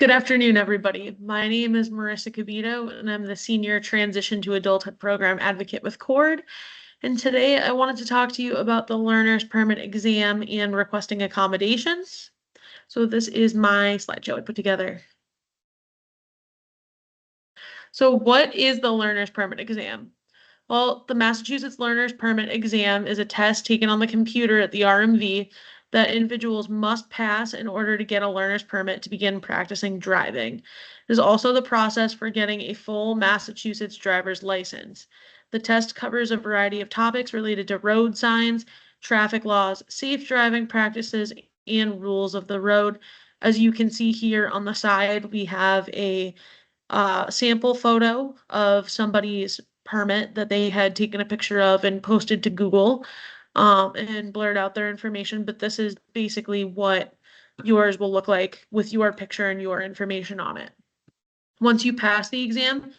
Good afternoon, everybody. My name is Marissa Cabito, and I'm the Senior Transition to Adulthood Program Advocate with CORD. And today I wanted to talk to you about the Learner's Permit exam and requesting accommodations. So this is my slideshow I put together. So what is the Learner's Permit exam? Well, the Massachusetts Learner's Permit exam is a test taken on the computer at the RMV that individuals must pass in order to get a learner's permit to begin practicing driving. It is also the process for getting a full Massachusetts driver's license. The test covers a variety of topics related to road signs, traffic laws, safe driving practices, and rules of the road. As you can see here on the side, we have a sample photo of somebody's permit that they had taken a picture of and posted to Google and blurred out their information. But this is basically what yours will look like with your picture and your information on it. Once you pass the exam,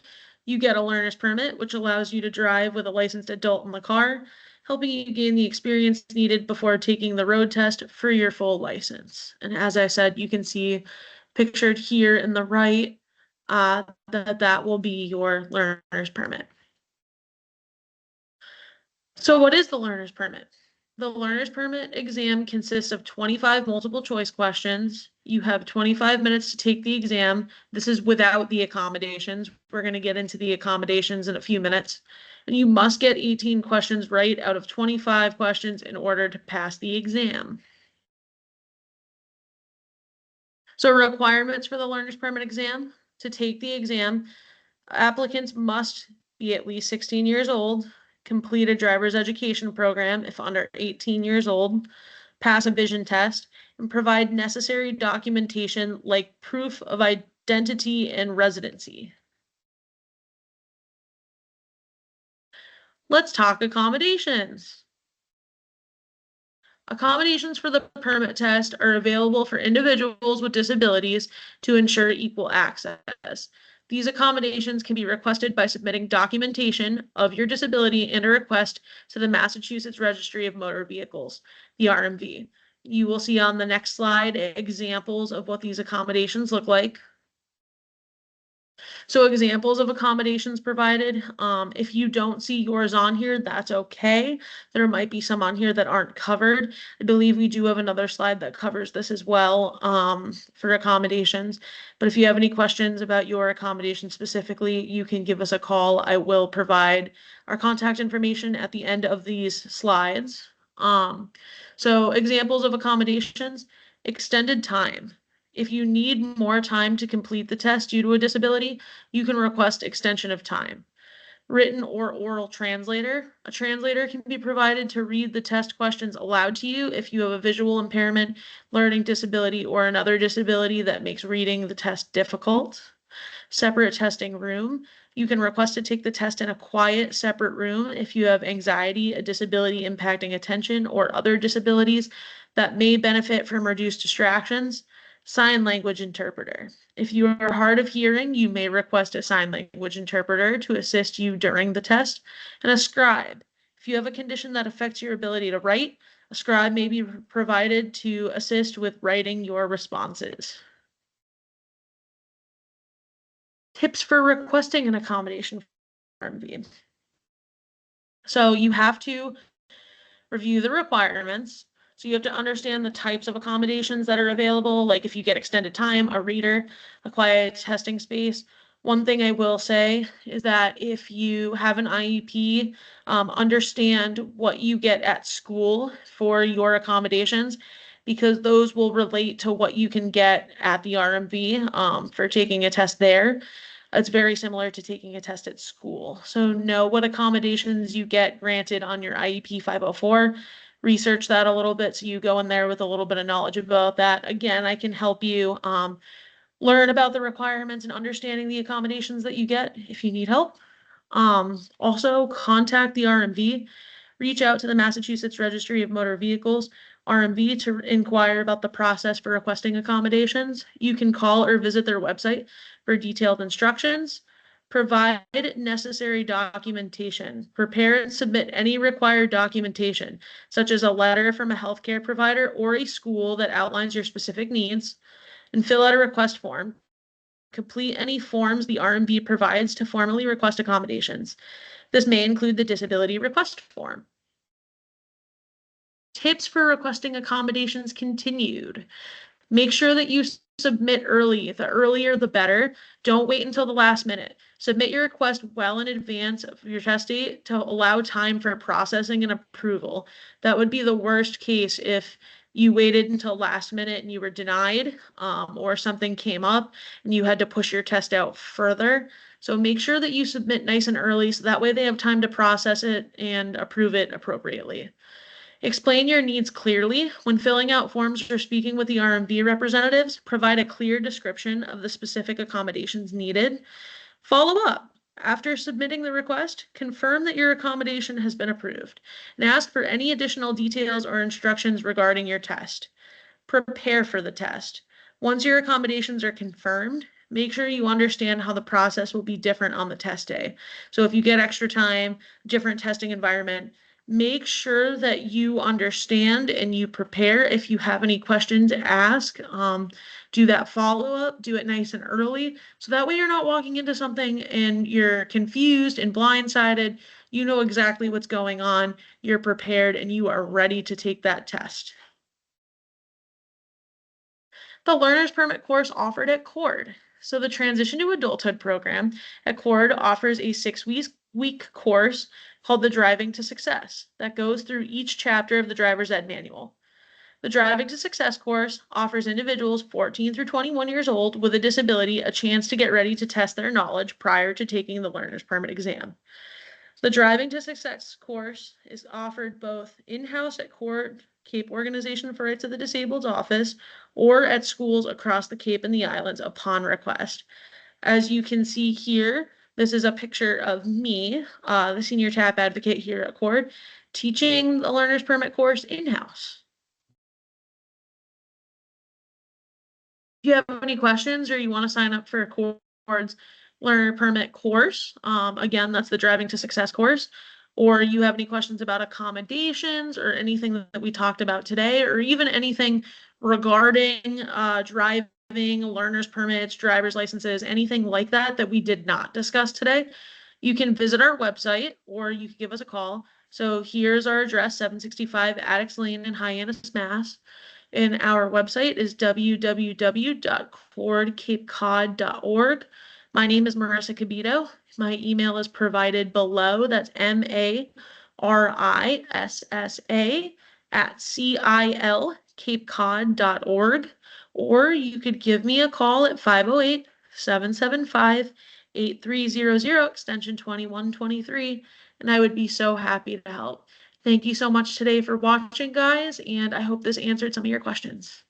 you get a learner's permit, which allows you to drive with a licensed adult in the car, helping you gain the experience needed before taking the road test for your full license. And as I said, you can see pictured here in the right that will be your learner's permit. So what is the learner's permit? The learner's permit exam consists of 25 multiple choice questions. You have 25 minutes to take the exam. This is without the accommodations. We're going to get into the accommodations in a few minutes. And you must get 18 questions right out of 25 questions in order to pass the exam. So requirements for the learner's permit exam. To take the exam, applicants must be at least 16 years old, complete a driver's education program if under 18 years old, pass a vision test, and provide necessary documentation like proof of identity and residency. Let's talk accommodations. Accommodations for the permit test are available for individuals with disabilities to ensure equal access. These accommodations can be requested by submitting documentation of your disability and a request to the Massachusetts Registry of Motor Vehicles, the RMV. You will see on the next slide examples of what these accommodations look like. So examples of accommodations provided, if you don't see yours on here, that's okay. There might be some on here that aren't covered. I believe we do have another slide that covers this as well for accommodations. But if you have any questions about your accommodation specifically, you can give us a call. I will provide our contact information at the end of these slides. So examples of accommodations, extended time. If you need more time to complete the test due to a disability, you can request extension of time. Written or oral translator. A translator can be provided to read the test questions aloud to you if you have a visual impairment, learning disability, or another disability that makes reading the test difficult. Separate testing room. You can request to take the test in a quiet, separate room if you have anxiety, a disability impacting attention, or other disabilities that may benefit from reduced distractions. Sign language interpreter. If you are hard of hearing, you may request a sign language interpreter to assist you during the test. And a scribe. If you have a condition that affects your ability to write, a scribe may be provided to assist with writing your responses. Tips for requesting an accommodation from RMV. So you have to review the requirements. So you have to understand the types of accommodations that are available, like if you get extended time, a reader, a quiet testing space. One thing I will say is that if you have an IEP, understand what you get at school for your accommodations, because those will relate to what you can get at the RMV for taking a test there. It's very similar to taking a test at school. So know what accommodations you get granted on your IEP 504. Research that a little bit so you go in there with a little bit of knowledge about that. Again, I can help you learn about the requirements and understanding the accommodations that you get if you need help. Also, contact the RMV. Reach out to the Massachusetts Registry of Motor Vehicles, RMV, to inquire about the process for requesting accommodations. You can call or visit their website for detailed instructions. Provide necessary documentation. Prepare and submit any required documentation, such as a letter from a healthcare provider or a school that outlines your specific needs, and fill out a request form. complete any forms the R&B provides to formally request accommodations. This may include the disability request form. Tips for requesting accommodations continued. Make sure that you submit early. The earlier, the better. Don't wait until the last minute. Submit your request well in advance of your test date to allow time for processing and approval. That would be the worst case if you waited until last minute and you were denied, or something came up and you had to push your test out further. So make sure that you submit nice and early so that way they have time to process it and approve it appropriately. Explain your needs clearly. When filling out forms or speaking with the R&B representatives, provide a clear description of the specific accommodations needed. Follow up. After submitting the request, confirm that your accommodation has been approved and ask for any additional details or instructions regarding your test. Prepare for the test. Once your accommodations are confirmed, make sure you understand how the process will be different on the test day. So if you get extra time, different testing environment, make sure that you understand and you prepare. If you have any questions, ask. Do that follow-up, do it nice and early. So that way you're not walking into something and you're confused and blindsided. You know exactly what's going on, you're prepared, and you are ready to take that test. The Learner's Permit course offered at Cord. So the Transition to Adulthood program at Cord offers a 6-week course called the Driving to Success that goes through each chapter of the driver's ed manual. The Driving to Success course offers individuals 14 through 21 years old with a disability a chance to get ready to test their knowledge prior to taking the Learner's Permit exam. The Driving to Success course is offered both in-house at Cord Cape Organization for Rights of the Disabled's office or at schools across the Cape and the Islands upon request. As you can see here, this is a picture of me, the senior TAP advocate here at Cord, teaching the Learner's Permit course in-house. If you have any questions or you want to sign up for Cord's Learner Permit course, again, that's the Driving to Success course, or you have any questions about accommodations or anything that we talked about today, or even anything regarding driving, learner's permits, driver's licenses, anything like that that we did not discuss today, you can visit our website or you can give us a call. So here's our address, 765 Addicks Lane in Hyannis, Mass. And our website is www.cordcapecod.org. My name is Marissa Cabito. My email is provided below. That's marissa@cilcapecod.org. Or you could give me a call at 508-775-8300, extension 2123, and I would be so happy to help. Thank you so much today for watching, guys, and I hope this answered some of your questions.